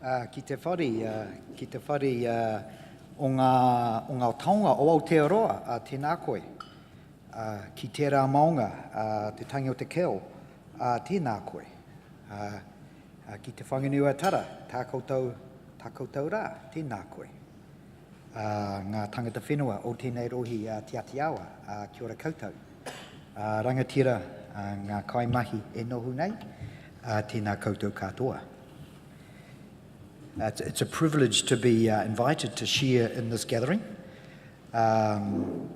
Ki te whare o ngā taonga o Aotearoa, tēnā koe. Ki tērā maunga, te tangi o te keo, tēnā koe. Ki te whanganui tara, tā koutou rā, tēnā koe. Ngā tangata whenua o tēnei rohi te Aotearoa, kia ora koutou. Rangatira, ngā kaimahi e nohu nei, tēnā koutou katoa. It's a privilege to be invited to share in this gathering and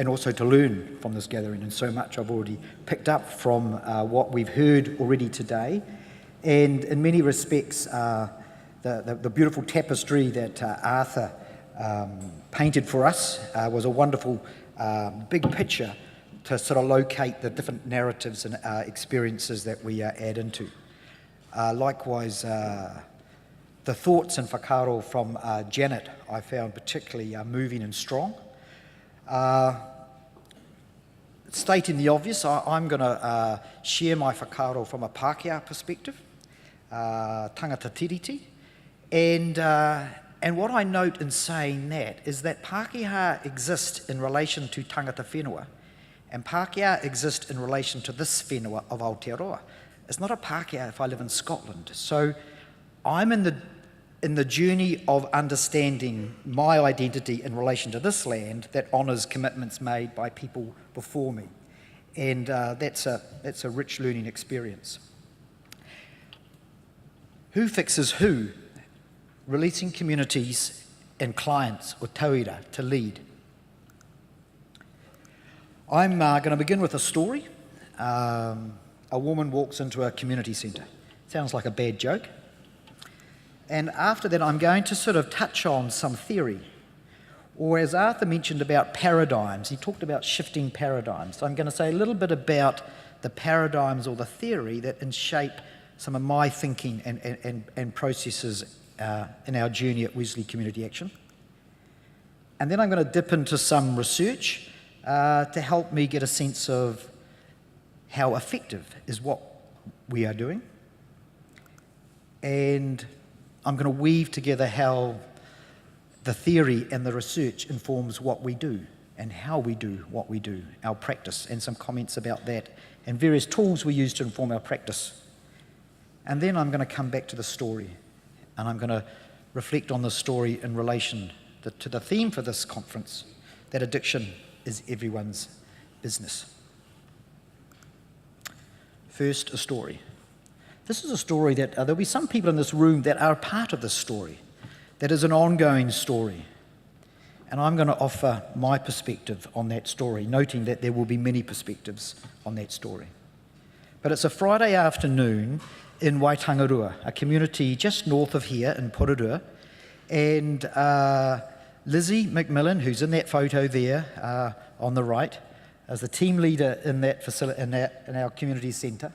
also to learn from this gathering. And so much I've already picked up from what we've heard already today. And in many respects, the beautiful tapestry that Arthur painted for us was a wonderful big picture to sort of locate the different narratives and experiences that we add into. Likewise, the thoughts and whakaro from Janet I found particularly moving and strong. Stating the obvious, I'm going to share my whakaro from a Pākehā perspective, tangata tiriti, and what I note in saying that is that Pākehā exist in relation to tangata whenua, and Pākehā exist in relation to this whenua of Aotearoa. It's not a Pākehā if I live in Scotland. So I'm in the journey of understanding my identity in relation to this land that honours commitments made by people before me. And that's a rich learning experience. Who fixes who? Releasing communities and clients or tauira to lead. I'm going to begin with a story. A woman walks into a community centre. Sounds like a bad joke. And after that, I'm going to sort of touch on some theory. Or as Arthur mentioned about paradigms, he talked about shifting paradigms. So I'm going to say a little bit about the paradigms or the theory that shape some of my thinking and processes in our journey at Wesley Community Action. And then I'm going to dip into some research to help me get a sense of how effective is what we are doing. And I'm going to weave together how the theory and the research informs what we do and how we do what we do, our practice, and some comments about that, and various tools we use to inform our practice. And then I'm going to come back to the story, and I'm going to reflect on the story in relation to the theme for this conference, that addiction is everyone's business. First, a story. This is a story that there'll be some people in this room that are a part of this story, that is an ongoing story. And I'm going to offer my perspective on that story, noting that there will be many perspectives on that story. But it's a Friday afternoon in Waitangarua, a community just north of here in Pororua, and Lizzie McMillan, who's in that photo there on the right, as the team leader in that facility, in our community centre.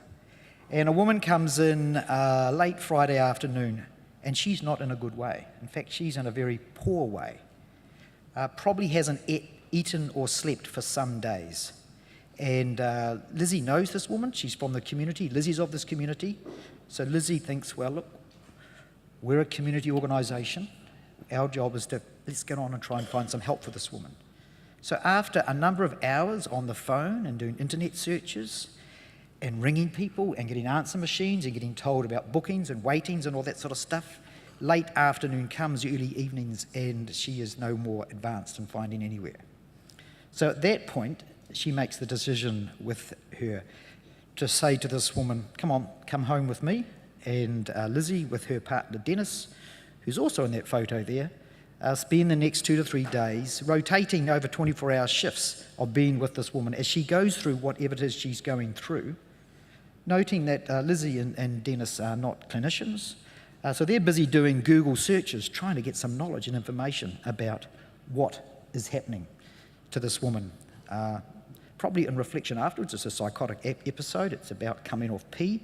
And a woman comes in late Friday afternoon, and she's not in a good way. In fact, she's in a very poor way. Probably hasn't eaten or slept for some days. And Lizzie knows this woman. She's from the community. Lizzie's of this community. So Lizzie thinks, well, look, we're a community organisation. Our job is to, let's get on and try and find some help for this woman. So after a number of hours on the phone and doing internet searches, and ringing people and getting answer machines and getting told about bookings and waitings and all that sort of stuff, late afternoon comes, early evenings, and she is no more advanced in finding anywhere. So at that point, she makes the decision with her to say to this woman, come on, come home with me. And Lizzie, with her partner Dennis, who's also in that photo there, spend the next 2 to 3 days rotating over 24-hour shifts of being with this woman as she goes through whatever it is she's going through, noting that Lizzie and Dennis are not clinicians. So they're busy doing Google searches, trying to get some knowledge and information about what is happening to this woman. Probably in reflection afterwards, it's a psychotic episode. It's about coming off pee,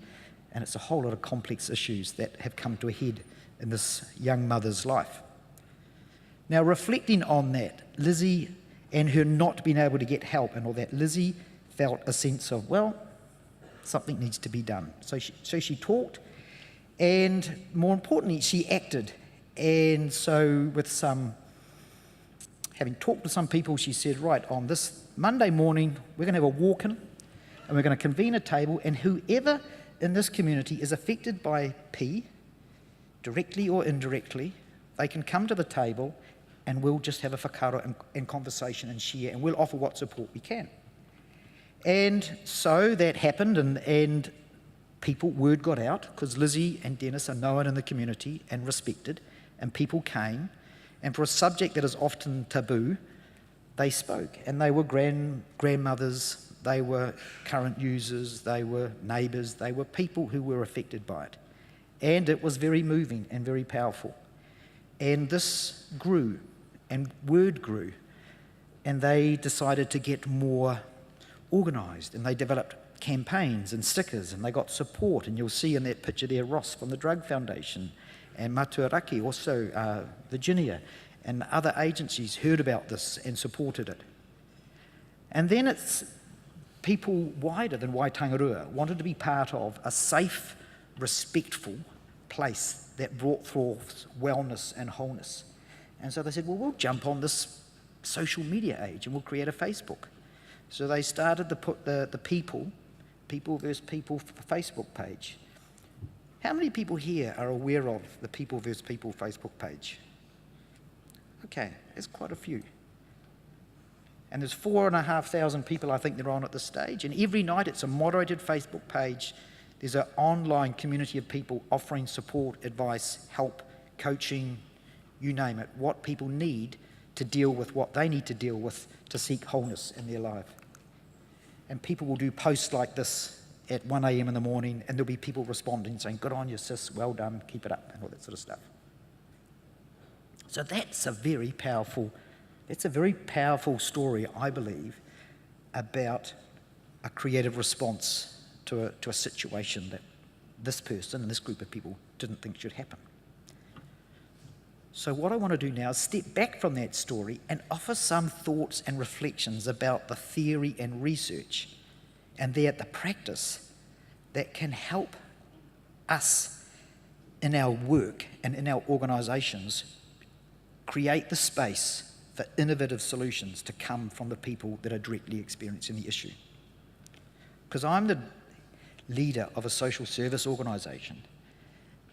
and it's a whole lot of complex issues that have come to a head in this young mother's life. Now, reflecting on that, Lizzie and her not being able to get help and all that, Lizzie felt a sense of, well, something needs to be done. So she talked, And more importantly, she acted. And so having talked to some people, she said, right, on this Monday morning, we're going to have a walk-in, and we're going to convene a table, and whoever in this community is affected by P, directly or indirectly, they can come to the table and we'll just have a whakaaro and conversation and share, and we'll offer what support we can. And so that happened, and word got out, because Lizzie and Dennis are known in the community and respected, and people came, and for a subject that is often taboo, they spoke, and they were grandmothers, they were current users, they were neighbours, they were people who were affected by it. And it was very moving and very powerful. And this grew, and word grew, and they decided to get more organised, and they developed campaigns and stickers, and they got support, and you'll see in that picture there Ross from the Drug Foundation, and Matuaraki, also Virginia, and other agencies heard about this and supported it. And then it's people wider than Waitangarua wanted to be part of a safe, respectful place that brought forth wellness and wholeness. And so they said, well, we'll jump on this social media age and we'll create a Facebook. So they started to put the People vs. People Facebook page. How many people here are aware of the People vs. People Facebook page? Okay, there's quite a few. And there's 4,500 people, I think, they're on at this stage. And every night it's a moderated Facebook page. There's an online community of people offering support, advice, help, coaching, you name it, what people need to deal with what they need to deal with to seek wholeness in their life. And people will do posts like this at 1 a.m. in the morning, and there'll be people responding saying, good on you, sis, well done, keep it up, and all that sort of stuff. So that's a very powerful story, I believe, about a creative response to a situation that this person and this group of people didn't think should happen. So what I want to do now is step back from that story and offer some thoughts and reflections about the theory and research and the practice that can help us in our work and in our organisations create the space for innovative solutions to come from the people that are directly experiencing the issue. Because I'm the leader of a social service organisation,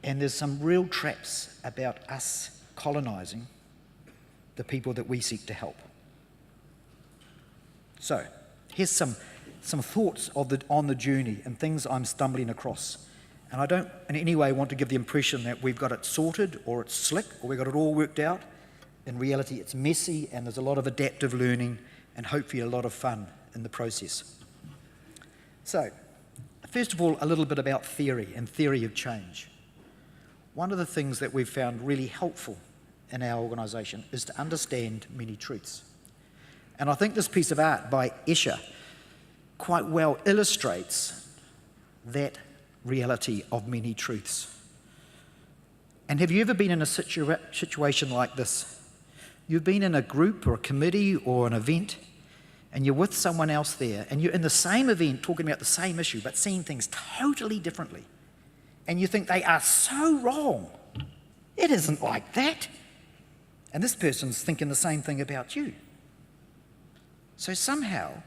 and there's some real traps about us colonising the people that we seek to help. So, here's some thoughts on the journey and things I'm stumbling across. And I don't in any way want to give the impression that we've got it sorted or it's slick or we've got it all worked out. In reality, it's messy and there's a lot of adaptive learning and hopefully a lot of fun in the process. So, first of all, a little bit about theory and theory of change. One of the things that we've found really helpful in our organisation is to understand many truths. And I think this piece of art by Escher quite well illustrates that reality of many truths. And have you ever been in a situation like this? You've been in a group or a committee or an event, and you're with someone else there, and you're in the same event talking about the same issue, but seeing things totally differently. And you think they are so wrong. It isn't like that. And this person's thinking the same thing about you. So somehow,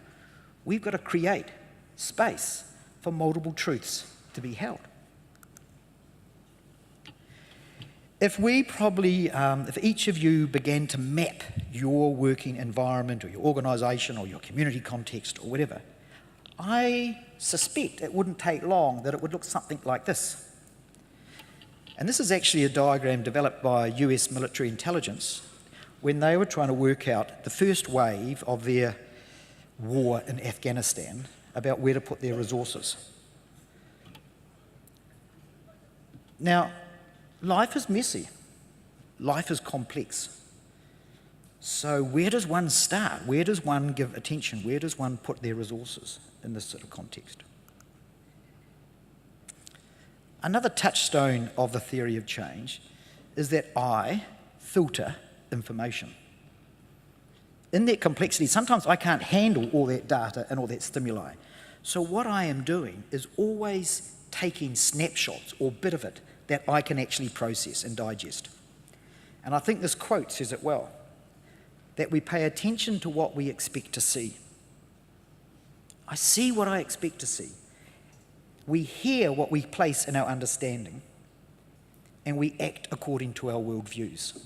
we've got to create space for multiple truths to be held. If each of you began to map your working environment or your organisation or your community context or whatever, I suspect it wouldn't take long that it would look something like this. And this is actually a diagram developed by US military intelligence when they were trying to work out the first wave of their war in Afghanistan about where to put their resources. Now, life is messy. Life is complex. So where does one start? Where does one give attention? Where does one put their resources in this sort of context? Another touchstone of the theory of change is that I filter information. In that complexity, sometimes I can't handle all that data and all that stimuli. So what I am doing is always taking snapshots or bit of it that I can actually process and digest. And I think this quote says it well, that we pay attention to what we expect to see. I see what I expect to see. We hear what we place in our understanding, and we act according to our worldviews.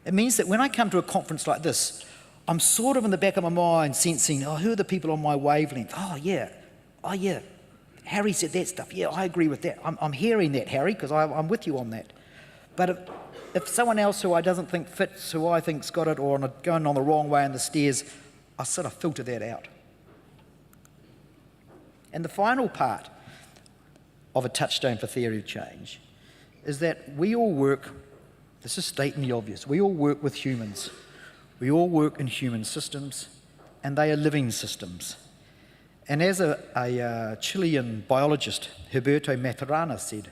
It means that when I come to a conference like this, I'm sort of in the back of my mind sensing, oh, who are the people on my wavelength? Oh yeah, Harry said that stuff. Yeah, I agree with that. I'm hearing that, Harry, because I'm with you on that. But if someone else who I doesn't think fits, who I think's got it, or going on the wrong way in the stairs, I sort of filter that out. And the final part of a touchstone for theory of change is that we all work, this is stating the obvious, we all work with humans. We all work in human systems, and they are living systems. And as a Chilean biologist, Herberto Maturana, said,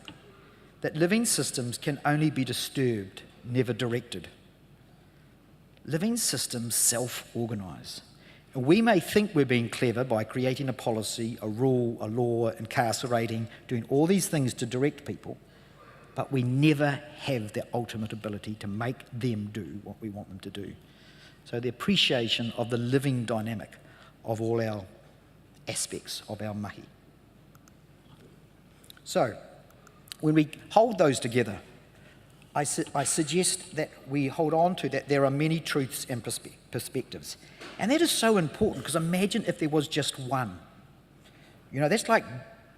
that living systems can only be disturbed, never directed. Living systems self-organise. And we may think we're being clever by creating a policy, a rule, a law, incarcerating, doing all these things to direct people, but we never have the ultimate ability to make them do what we want them to do. So the appreciation of the living dynamic of all our aspects of our mahi. So, when we hold those together, I suggest that we hold on to that there are many truths and perspectives. And that is so important, because imagine if there was just one. You know, that's like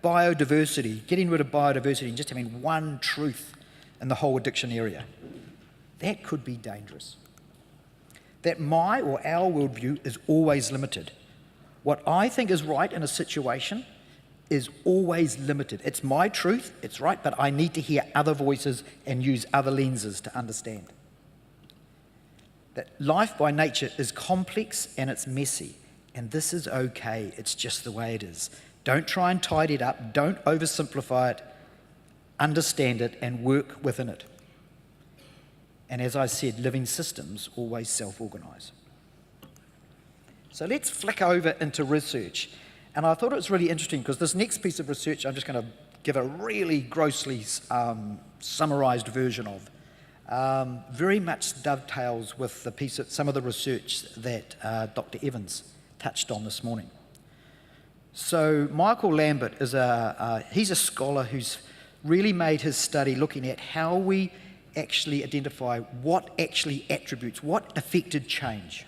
biodiversity, getting rid of biodiversity and just having one truth in the whole addiction area. That could be dangerous. That my or our worldview is always limited. What I think is right in a situation is always limited. It's my truth, it's right, but I need to hear other voices and use other lenses to understand. That life by nature is complex and it's messy, and this is okay, it's just the way it is. Don't try and tidy it up, don't oversimplify it, understand it and work within it. And as I said, living systems always self-organise. So let's flick over into research. And I thought it was really interesting because this next piece of research I'm just going to give a really grossly summarised version of. Very much dovetails with the piece of some of the research that Dr. Evans touched on this morning. So Michael Lambert is he's a scholar who's really made his study looking at how we actually identify what actually attributes, what affected change.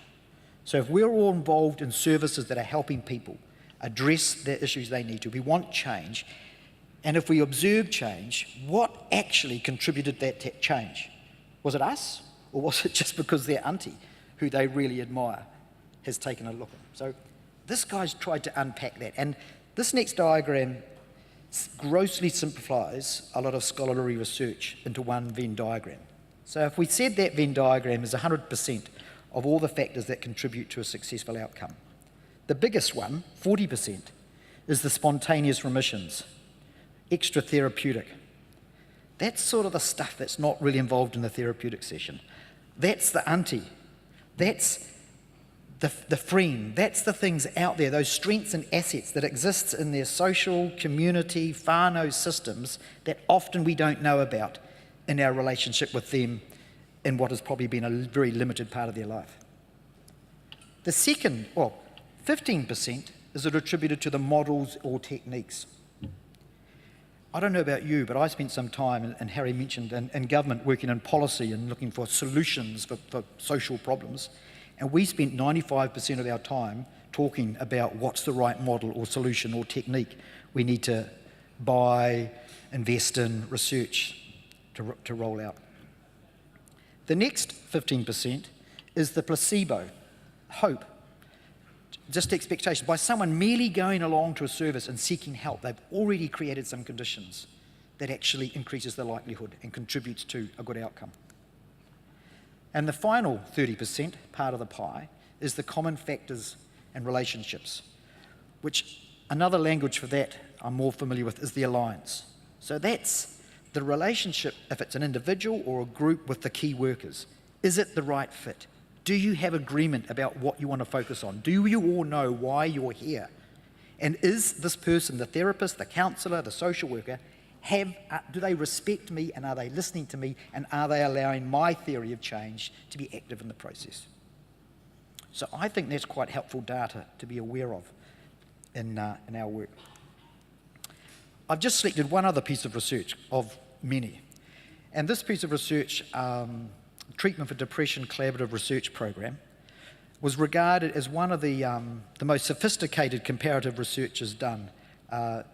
So if we're all involved in services that are helping people address the issues they need to, we want change, and if we observe change, what actually contributed that change? Was it us, or was it just because their auntie, who they really admire, has taken a look at them? So this guy's tried to unpack that, and this next diagram grossly simplifies a lot of scholarly research into one Venn diagram. So if we said that Venn diagram is 100% of all the factors that contribute to a successful outcome, the biggest one, 40%, is the spontaneous remissions, extra therapeutic. That's sort of the stuff that's not really involved in the therapeutic session. That's the auntie. That's the friend. That's the things out there, those strengths and assets that exist in their social, community, whānau systems that often we don't know about in our relationship with them in what has probably been a very limited part of their life. The second, 15% is attributed to the models or techniques. I don't know about you, but I spent some time, and Harry mentioned, in government working in policy and looking for solutions for social problems. And we spent 95% of our time talking about what's the right model or solution or technique we need to buy, invest in, research to roll out. The next 15% is the placebo, hope, just expectation. By someone merely going along to a service and seeking help, they've already created some conditions that actually increases the likelihood and contributes to a good outcome. And the final 30% part of the pie is the common factors and relationships, which another language for that I'm more familiar with is the alliance. So that's the relationship, if it's an individual or a group, with the key workers. Is it the right fit? Do you have agreement about what you want to focus on? Do you all know why you're here? And is this person, the therapist, the counsellor, the social worker, do they respect me, and are they listening to me, and are they allowing my theory of change to be active in the process? So I think that's quite helpful data to be aware of in our work. I've just selected one other piece of research of many. And this piece of research, Treatment for Depression Collaborative Research Program, was regarded as one of the most sophisticated comparative researches done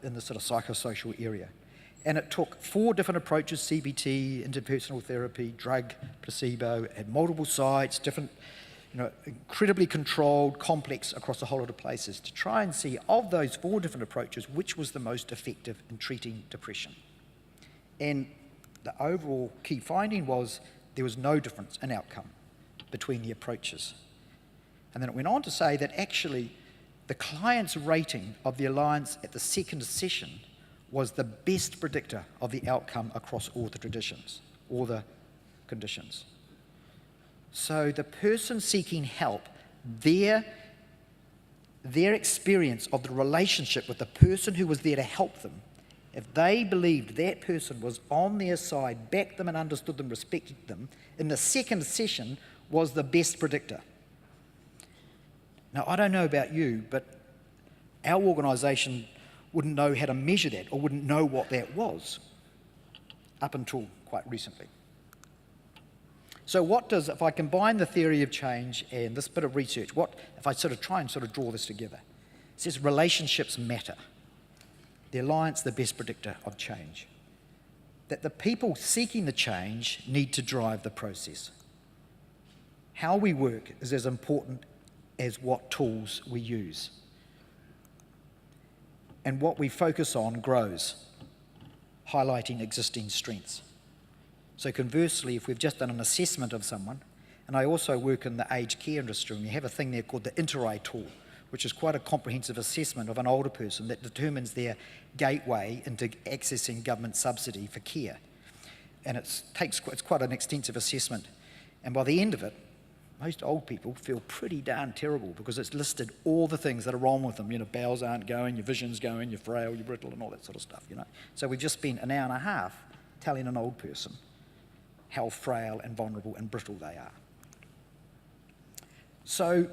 in the sort of psychosocial area. And it took 4 different approaches: CBT, interpersonal therapy, drug, placebo, at multiple sites, different, incredibly controlled, complex across a whole lot of places, to try and see, of those 4 different approaches, which was the most effective in treating depression. And the overall key finding was there was no difference in outcome between the approaches. And then it went on to say that actually the client's rating of the alliance at the second session was the best predictor of the outcome across all the traditions, all the conditions. So the person seeking help, their experience of the relationship with the person who was there to help them, if they believed that person was on their side, backed them and understood them, respected them, in the second session was the best predictor. Now, I don't know about you, but our organisation wouldn't know how to measure that, or wouldn't know what that was up until quite recently. So if I combine the theory of change and this bit of research, if I try and draw this together? It says relationships matter. The alliance, the best predictor of change. That the people seeking the change need to drive the process. How we work is as important as what tools we use. And what we focus on grows, highlighting existing strengths. So conversely, if we've just done an assessment of someone, and I also work in the aged care industry, and we have a thing there called the Inter-Eye tool, which is quite a comprehensive assessment of an older person that determines their gateway into accessing government subsidy for care. And it's quite an extensive assessment. And by the end of it, most old people feel pretty darn terrible, because it's listed all the things that are wrong with them. Bowels aren't going, your vision's going, you're frail, you're brittle, and all that sort of stuff, So we've just spent an hour and a half telling an old person how frail and vulnerable and brittle they are. So,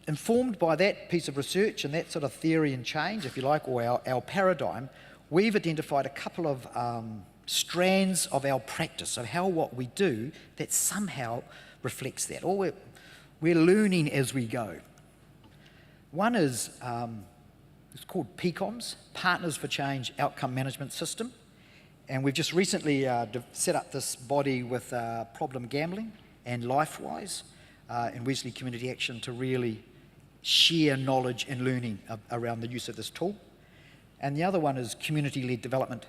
informed by that piece of research and that sort of theory and change, if you like, or our paradigm, we've identified a couple of strands of our practice, of how what we do that somehow reflects that, or we're learning as we go. One is, it's called PCOMS, Partners for Change Outcome Management System, and we've just recently set up this body with Problem Gambling and LifeWise and Wesley Community Action to really share knowledge and learning around the use of this tool. And the other one is community-led development.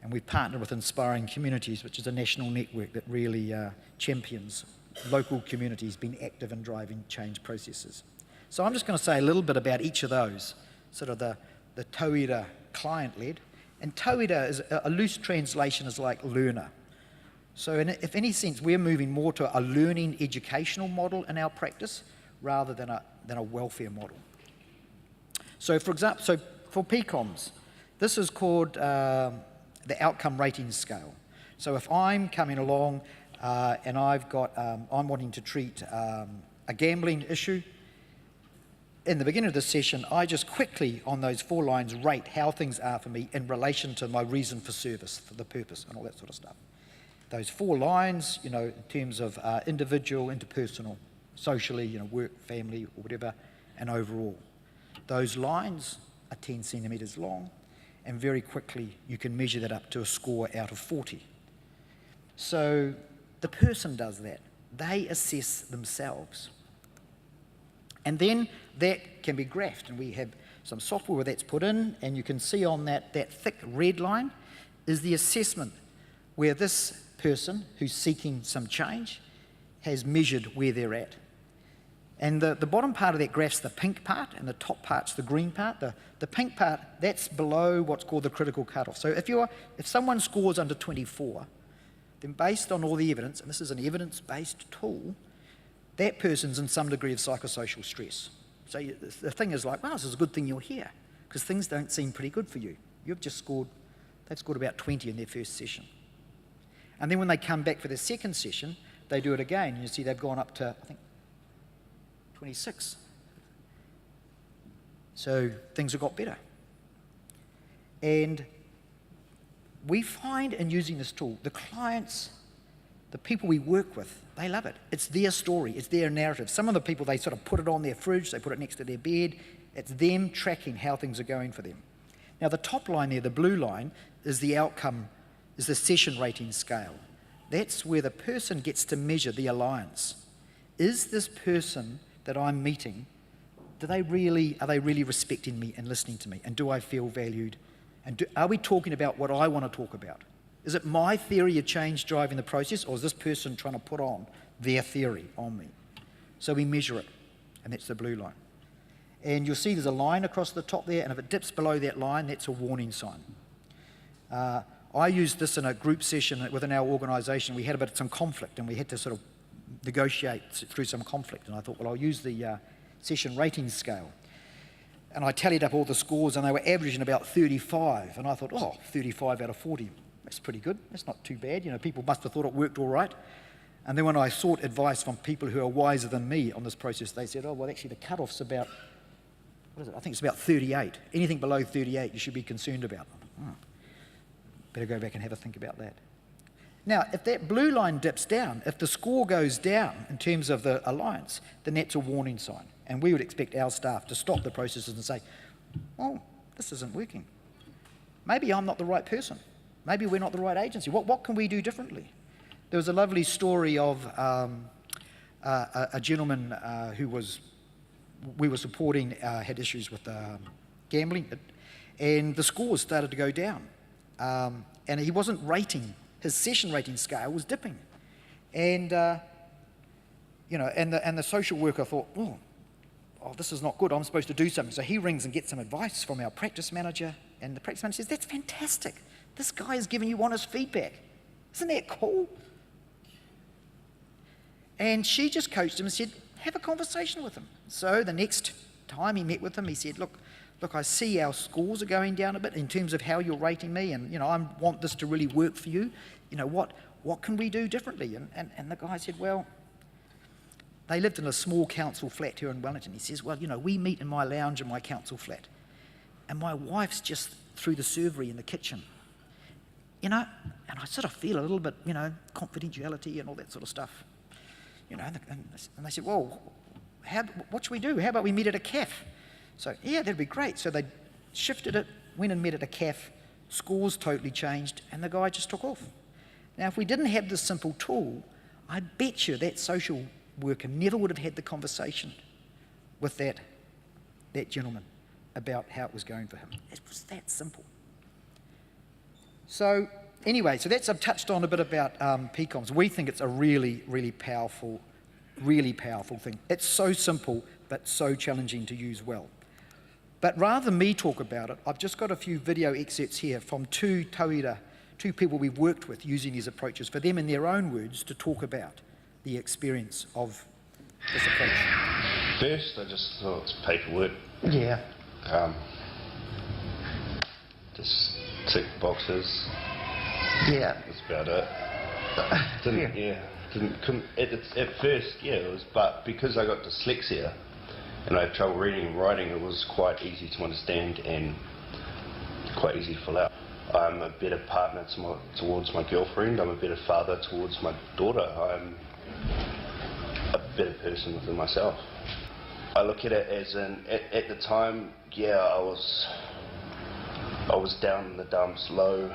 And we've partnered with Inspiring Communities, which is a national network that really champions local communities being active in driving change processes. So I'm just going to say a little bit about each of those, sort of the tauira client-led. And tauira is a loose translation is like learner. So if any sense, we're moving more to a learning educational model in our practice rather than a welfare model. So for example, for PCOMS, this is called the outcome rating scale. So if I'm coming along and I'm wanting to treat a gambling issue, in the beginning of the session, I just quickly on those 4 lines rate how things are for me in relation to my reason for service, for the purpose, and all that sort of stuff. Those 4 lines, in terms of individual, interpersonal, socially, work, family, or whatever, and overall. Those lines are 10 centimetres long, and very quickly you can measure that up to a score out of 40. So the person does that. They assess themselves. And then that can be graphed, and we have some software where that's put in, and you can see on that thick red line is the assessment where this person who's seeking some change has measured where they're at. And the bottom part of that graph's the pink part, and the top part's the green part. The pink part, that's below what's called the critical cutoff. So if someone scores under 24, then based on all the evidence, and this is an evidence-based tool, that person's in some degree of psychosocial stress. So the thing is like, wow, this is a good thing you're here, because things don't seem pretty good for you. they've scored about 20 in their first session. And then when they come back for their second session, they do it again. And you see they've gone up to, I think, 26. So things have got better. And we find in using this tool, the clients, the people we work with, they love it. It's their story, it's their narrative. Some of the people, they sort of put it on their fridge, they put it next to their bed. It's them tracking how things are going for them. Now the top line there, the blue line, is the outcome, is the session rating scale. That's where the person gets to measure the alliance. Is this person that I'm meeting, are they really respecting me and listening to me? And do I feel valued? And are we talking about what I want to talk about? Is it my theory of change driving the process, or is this person trying to put on their theory on me? So we measure it, and that's the blue line. And you'll see there's a line across the top there, and if it dips below that line, that's a warning sign. I used this in a group session within our organisation. We had some conflict, and we had to sort of negotiate through some conflict. And I thought, well, I'll use the session rating scale. And I tallied up all the scores, and they were averaging about 35. And I thought, oh, 35 out of 40. That's pretty good. That's not too bad. You know, people must have thought it worked all right. And then when I sought advice from people who are wiser than me on this process, they said, oh, well, actually, the cutoff's about, what is it? I think it's about 38. Anything below 38, you should be concerned about. Better go back and have a think about that. Now, if that blue line dips down, if the score goes down in terms of the alliance, then that's a warning sign. And we would expect our staff to stop the processes and say, oh, this isn't working. Maybe I'm not the right person. Maybe we're not the right agency. What can we do differently? There was a lovely story of a gentleman who we were supporting, had issues with gambling, and the scores started to go down. And he wasn't rating, his session rating scale was dipping. And, and the social worker thought, oh, this is not good, I'm supposed to do something. So he rings and gets some advice from our practice manager, and the practice manager says, that's fantastic. This guy is giving you honest feedback. Isn't that cool? And she just coached him and said, have a conversation with him. So the next time he met with him, he said, look, I see our scores are going down a bit in terms of how you're rating me, and I want this to really work for you. What can we do differently? And the guy said, well, they lived in a small council flat here in Wellington. He says, well, we meet in my lounge in my council flat, and my wife's just through the servery in the kitchen. And I sort of feel a little bit, confidentiality and all that sort of stuff. And they said, well, what should we do? How about we meet at a cafe? So, yeah, that'd be great. So they shifted it, went and met at a cafe, scores totally changed, and the guy just took off. Now, if we didn't have this simple tool, I bet you that social worker never would have had the conversation with that gentleman about how it was going for him. It was that simple. So anyway, I've touched on a bit about PCOMs. We think it's a really, really powerful thing. It's so simple, but so challenging to use well. But rather than me talk about it, I've just got a few video excerpts here from two people we've worked with using these approaches, for them in their own words to talk about the experience of this approach. First, I just thought it's paperwork. Yeah. Just tick boxes. Yeah. That's about it. At first, it was, but because I got dyslexia and I had trouble reading and writing, it was quite easy to understand and quite easy to fill out. I'm a better partner towards my girlfriend. I'm a better father towards my daughter. I'm a better person within myself. I look at it as at the time, I was down in the dumps, low,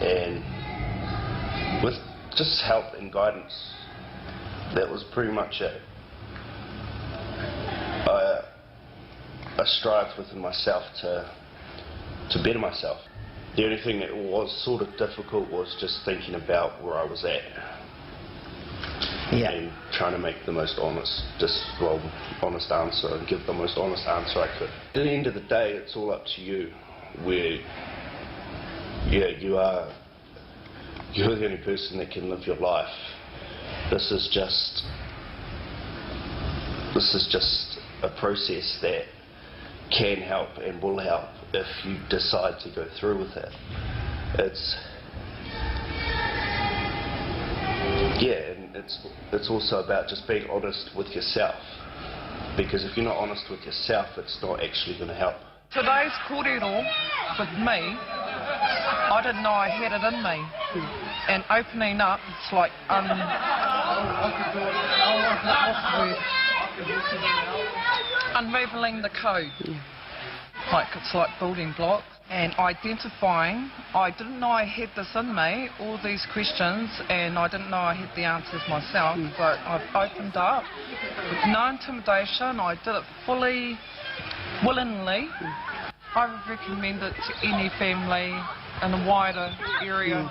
and with just help and guidance, that was pretty much it. I strived within myself to better myself. The only thing that was sort of difficult was just thinking about where I was at. Yeah. And trying to make the most honest answer and give the most honest answer I could. At the end of the day, it's all up to you. Where, you're the only person that can live your life. This is just a process that can help and will help if you decide to go through with it. And it's also about just being honest with yourself, because if you're not honest with yourself, it's not actually going to help. Today's kōrero with me, I didn't know I had it in me. And opening up, it's like unraveling the code. It's like building blocks. And identifying, I didn't know I had this in me, all these questions, and I didn't know I had the answers myself, but I've opened up with no intimidation. I did it fully, willingly. I would recommend it to any family in a wider area.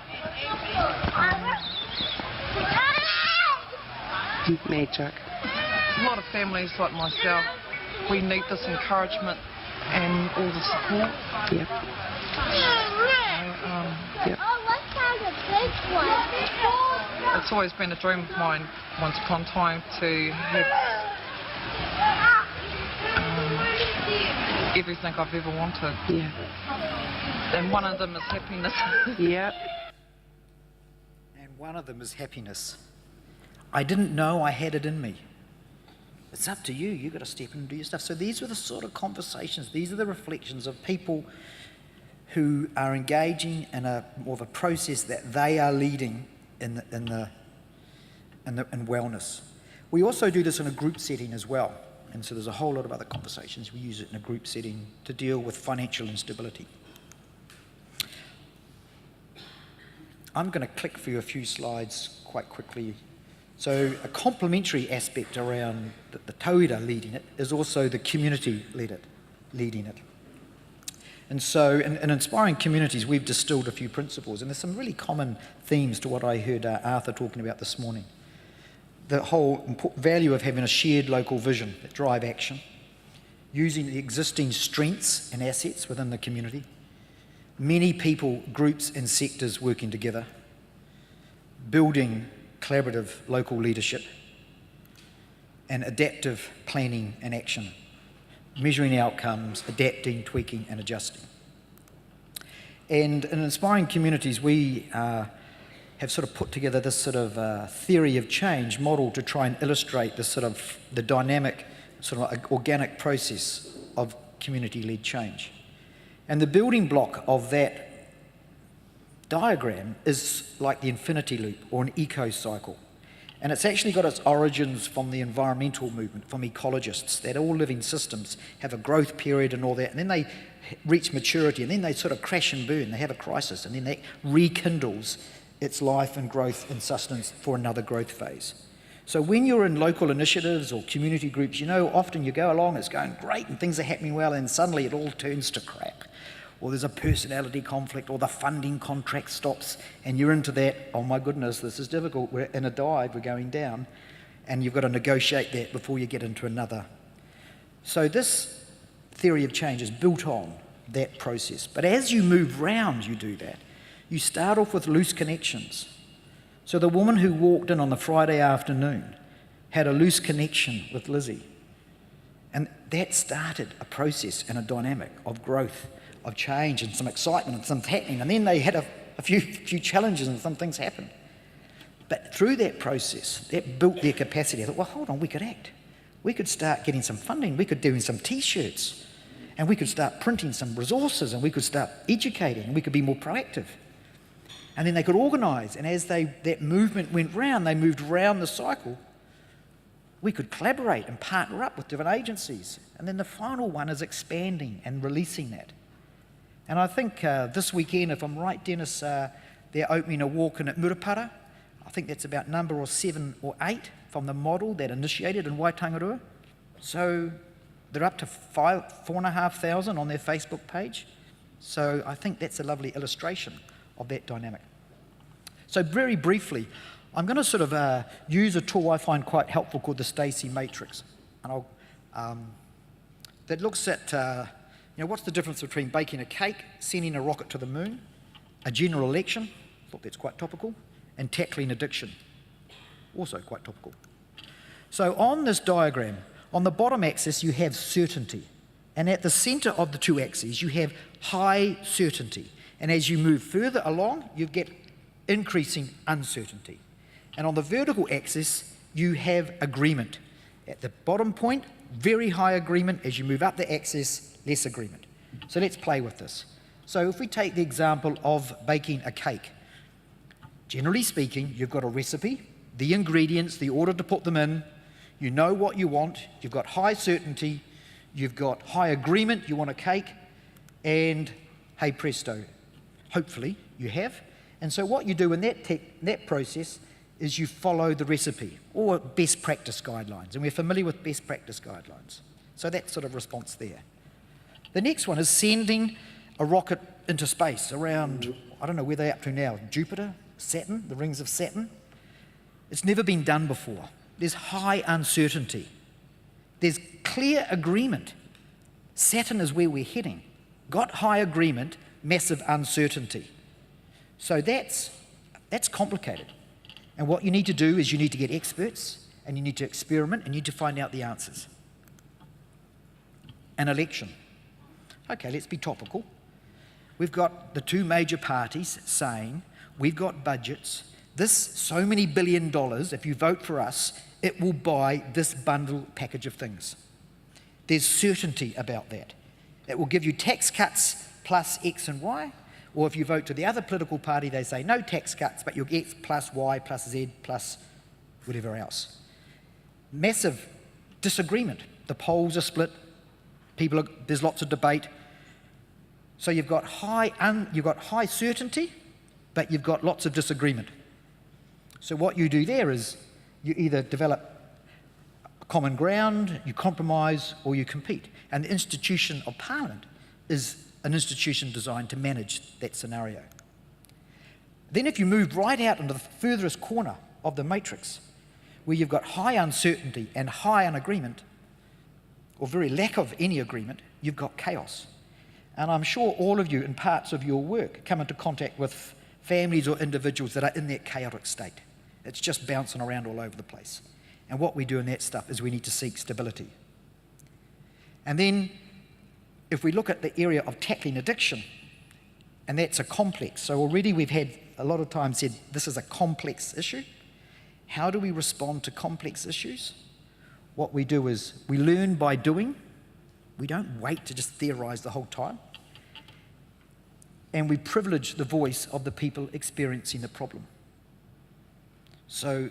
Magic. A lot of families like myself, we need this encouragement and all the support. Yep. Yep. It's always been a dream of mine, once upon a time, to have everything I've ever wanted. Yeah. And one of them is happiness. Yep. And one of them is happiness. I didn't know I had it in me. It's up to you. You've got to step in and do your stuff. So these are the sort of conversations, these are the reflections of people who are engaging in more of a process that they are leading in wellness. We also do this in a group setting as well. And so there's a whole lot of other conversations. We use it in a group setting to deal with financial instability. I'm going to click through a few slides quite quickly. So a complementary aspect around the tauira leading it is also the community leading it. And so in Inspiring Communities, we've distilled a few principles, and there's some really common themes to what I heard Arthur talking about this morning. The whole value of having a shared local vision that drive action, using the existing strengths and assets within the community, many people, groups and sectors working together, building collaborative local leadership, and adaptive planning and action, measuring outcomes, adapting, tweaking and adjusting. And in Inspiring Communities, we have sort of put together this sort of theory of change model to try and illustrate this sort of the dynamic, sort of like organic process of community-led change. And the building block of that diagram is like the infinity loop or an eco-cycle. And it's actually got its origins from the environmental movement, from ecologists, that all living systems have a growth period and all that, and then they reach maturity, and then they sort of crash and burn, they have a crisis, and then that rekindles its life and growth and sustenance for another growth phase. So when you're in local initiatives or community groups, often you go along, it's going great and things are happening well, and suddenly it all turns to crap. Or there's a personality conflict, or the funding contract stops, and you're into that, oh my goodness, this is difficult, we're in a dive, we're going down, and you've got to negotiate that before you get into another. So this theory of change is built on that process. But as you move round, you do that. You start off with loose connections. So the woman who walked in on the Friday afternoon had a loose connection with Lizzie. And that started a process and a dynamic of growth, of change and some excitement and something happening. And then they had a few challenges and some things happened. But through that process, that built their capacity. I thought, well, hold on, we could act. We could start getting some funding. We could do some T-shirts. And we could start printing some resources, and we could start educating, and we could be more proactive. And then they could organise. And as that movement went round, they moved round the cycle, we could collaborate and partner up with different agencies. And then the final one is expanding and releasing that. And I think this weekend, if I'm right, Dennis, they're opening a walk-in at Murupara. I think that's about number 7 or 8 from the model that initiated in Waitangarua. So they're up to 4,500 on their Facebook page. So I think that's a lovely illustration of that dynamic. So very briefly, I'm going to sort of use a tool I find quite helpful called the Stasi Matrix. And that looks at what's the difference between baking a cake, sending a rocket to the moon, a general election, thought that's quite topical, and tackling addiction, also quite topical. So on this diagram, on the bottom axis you have certainty, And at the center of the two axes, you have high certainty. And as you move further along, you get increasing uncertainty. And on the vertical axis, you have agreement. At the bottom point, very high agreement. As you move up the axis, less agreement. So let's play with this. So if we take the example of baking a cake, generally speaking, you've got a recipe, the ingredients, the order to put them in, you know what you want, you've got high certainty, you've got high agreement, you want a cake, and hey presto, hopefully you have. And so what you do in that process is you follow the recipe or best practice guidelines, and we're familiar with best practice guidelines. So that sort of response there. The next one is sending a rocket into space around, I don't know where they're up to now, Jupiter, Saturn, the rings of Saturn. It's never been done before. There's high uncertainty. There's clear agreement. Saturn is where we're heading. Got high agreement, massive uncertainty. So that's complicated. And what you need to do is you need to get experts, and you need to experiment, and you need to find out the answers. An election. Okay, let's be topical. We've got the two major parties saying, we've got budgets, this so many $1 billion, if you vote for us, it will buy this bundle package of things. There's certainty about that. It will give you tax cuts plus X and Y, or if you vote to the other political party, they say no tax cuts, but you'll get plus Y plus Z plus whatever else. Massive disagreement. The polls are split. There's lots of debate. So you've got high certainty, but you've got lots of disagreement. So what you do there is you either develop common ground, you compromise, or you compete. And the institution of Parliament is an institution designed to manage that scenario. Then if you move right out into the furthest corner of the matrix, where you've got high uncertainty and high unagreement, or very lack of any agreement, you've got chaos. And I'm sure all of you in parts of your work come into contact with families or individuals that are in that chaotic state. It's just bouncing around all over the place. And what we do in that stuff is we need to seek stability. And then if we look at the area of tackling addiction, and that's a complex. So already we've had a lot of times said this is a complex issue. How do we respond to complex issues? What we do is we learn by doing. We don't wait to just theorize the whole time. And we privilege the voice of the people experiencing the problem. So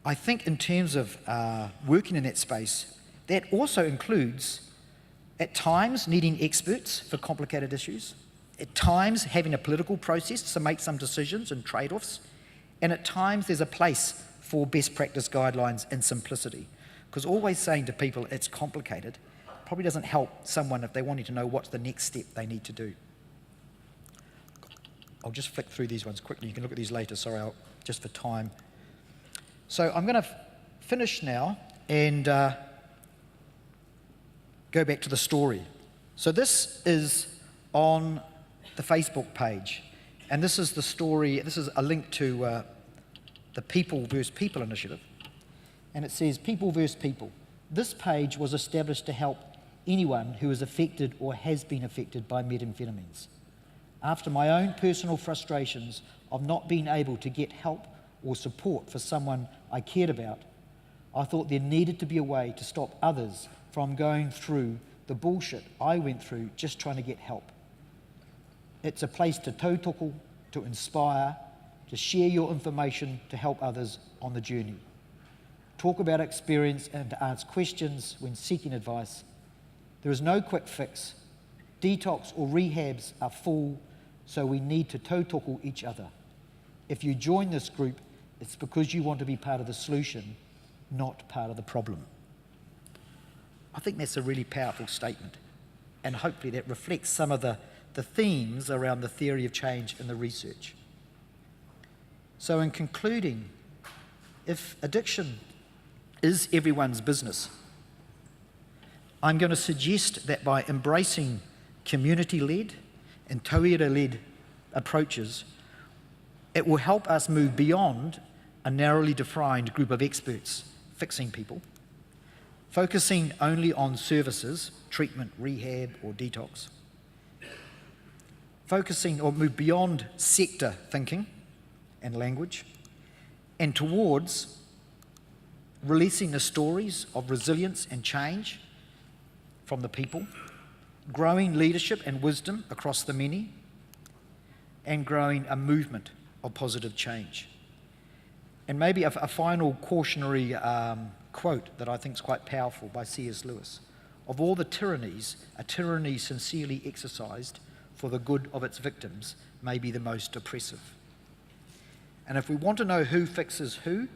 I think in terms of working in that space, that also includes at times needing experts for complicated issues, at times having a political process to make some decisions and trade-offs, and at times there's a place for best practice guidelines and simplicity. Because always saying to people it's complicated probably doesn't help someone if they wanting to know what's the next step they need to do. I'll just flick through these ones quickly. You can look at these later, sorry, just for time. So I'm going to finish now and go back to the story. So this is on the Facebook page, and this is the story. This is a link to the People vs. People initiative, and it says People vs. People. This page was established to help anyone who is affected or has been affected by methamphetamines. After my own personal frustrations of not being able to get help or support for someone I cared about, I thought there needed to be a way to stop others from going through the bullshit I went through just trying to get help. It's a place to tautoko, to inspire, to share your information to help others on the journey. Talk about experience and to ask questions when seeking advice. There is no quick fix. Detox or rehabs are full, so we need to tautoko each other. If you join this group, it's because you want to be part of the solution, not part of the problem. I think that's a really powerful statement, and hopefully that reflects some of the themes around the theory of change in the research. So in concluding, if addiction is everyone's business, I'm going to suggest that by embracing community-led and tauira-led approaches, it will help us move beyond a narrowly defined group of experts fixing people, focusing only on services, treatment, rehab, or detox. Focusing or move beyond sector thinking and language and towards releasing the stories of resilience and change from the people, growing leadership and wisdom across the many, and growing a movement of positive change. And maybe a final cautionary quote that I think is quite powerful by C.S. Lewis. Of all the tyrannies, a tyranny sincerely exercised for the good of its victims may be the most oppressive. And if we want to know who fixes who,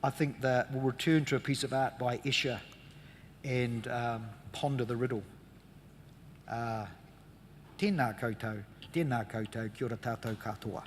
I think that we'll return to a piece of art by Escher and ponder the riddle. Tēnā koutou, kia ora tātou katoa.